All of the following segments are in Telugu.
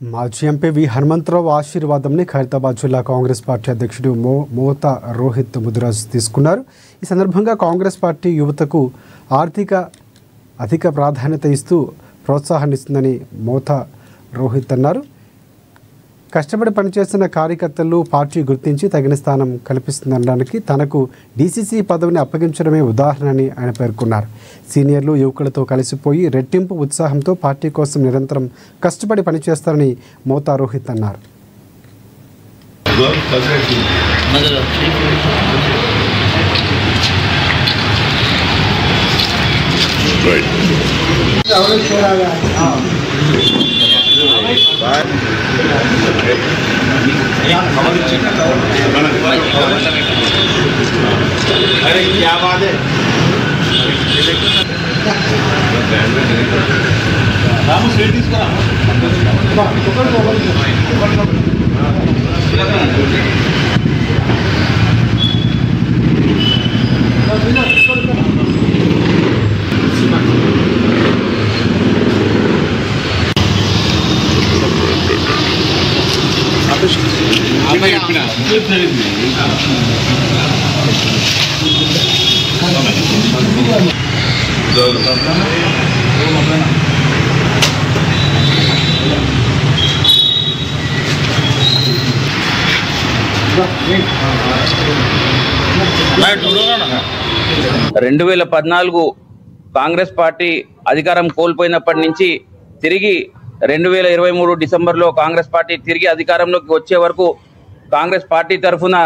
మాజీ ఎంపీ వి హనుమంతరావు ఆశీర్వాదంని ఖైరతాబాద్ జిల్లా కాంగ్రెస్ పార్టీ అధ్యక్షుడు మోతా రోహిత్ ముదిరాజ్ తీసుకున్నారు. ఈ సందర్భంగా కాంగ్రెస్ పార్టీ యువతకు అధిక ప్రాధాన్యత ఇస్తూ ప్రోత్సాహాన్నిస్తుందని మోతా రోహిత్ అన్నారు. కష్టపడి పనిచేస్తున్న కార్యకర్తలు పార్టీ గుర్తించి తగిన స్థానం కల్పిస్తుందనడానికి తనకు డీసీసీ పదవిని అప్పగించడమే ఉదాహరణని ఆయన పేర్కొన్నారు. సీనియర్లు యువకులతో కలిసిపోయి రెట్టింపు ఉత్సాహంతో పార్టీ కోసం నిరంతరం కష్టపడి పనిచేస్తారని మోతా రోహిత్ అన్నారు. अरे क्या बात है రెండు 2014 కాంగ్రెస్ పార్టీ అధికారం కోల్పోయినప్పటి నుంచి తిరిగి 2023 డిసెంబర్లో కాంగ్రెస్ పార్టీ తిరిగి అధికారంలోకి వచ్చే వరకు కాంగ్రెస్ పార్టీ తరఫున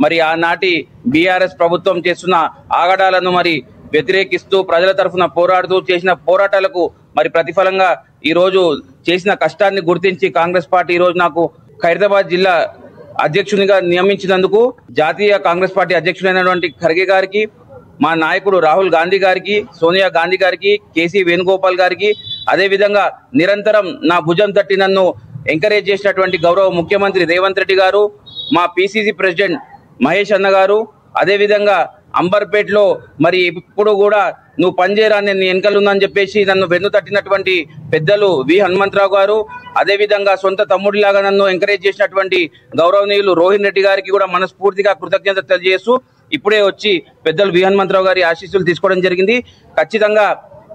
మరి ఆనాటి బీఆర్ఎస్ ప్రభుత్వం చేస్తున్న ఆగడాలను మరి వ్యతిరేకిస్తూ ప్రజల తరఫున పోరాడుతూ చేసిన పోరాటాలకు మరి ప్రతిఫలంగా ఈరోజు చేసిన కష్టాన్ని గుర్తించి కాంగ్రెస్ పార్టీ ఈరోజు నాకు ఖైరతాబాద్ జిల్లా అధ్యక్షునిగా నియమించినందుకు జాతీయ కాంగ్రెస్ పార్టీ అధ్యక్షుడైనటువంటి ఖర్గే గారికి, మా నాయకుడు రాహుల్ గాంధీ గారికి, సోనియా గాంధీ గారికి, కేసీ వేణుగోపాల్ గారికి, అదేవిధంగా నిరంతరం నా భుజం తట్టి నన్ను ఎంకరేజ్ చేసినటువంటి గౌరవ ముఖ్యమంత్రి రేవంత్ రెడ్డి గారు, మా పిసిసి ప్రెసిడెంట్ మహేష్ అన్న గారు, అదేవిధంగా అంబర్పేటలో మరి ఇప్పుడు కూడా నువ్వు పనిచేయరా నేను వెనకలుందని చెప్పేసి నన్ను వెన్ను తట్టినటువంటి పెద్దలు వి హనుమంతరావు గారు, అదేవిధంగా సొంత తమ్ముడిలాగా నన్ను ఎంకరేజ్ చేసినటువంటి గౌరవనీయులు రోహిన్ రెడ్డి గారికి కూడా మనస్ఫూర్తిగా కృతజ్ఞత తెలియజేస్తూ ఇప్పుడే వచ్చి పెద్దలు వి హనుమంతరావు గారి ఆశీస్సులు తీసుకోవడం జరిగింది. ఖచ్చితంగా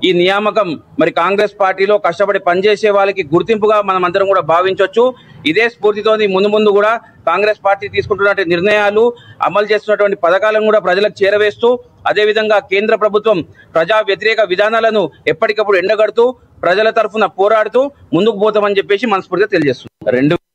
ఈ నియామకం మరి కాంగ్రెస్ పార్టీలో కష్టపడి పనిచేసే వాళ్ళకి గుర్తింపుగా మనం అందరం కూడా భావించవచ్చు. ఇదే స్ఫూర్తితో ముందు కూడా కాంగ్రెస్ పార్టీ తీసుకుంటున్నటువంటి నిర్ణయాలు, అమలు చేస్తున్నటువంటి పథకాలను కూడా ప్రజలకు చేరవేస్తూ, అదేవిధంగా కేంద్ర ప్రభుత్వం ప్రజా వ్యతిరేక విధానాలను ఎప్పటికప్పుడు ఎండగడుతూ ప్రజల తరఫున పోరాడుతూ ముందుకు పోతామని చెప్పేసి మనస్ఫూర్తిగా తెలియజేస్తుంది.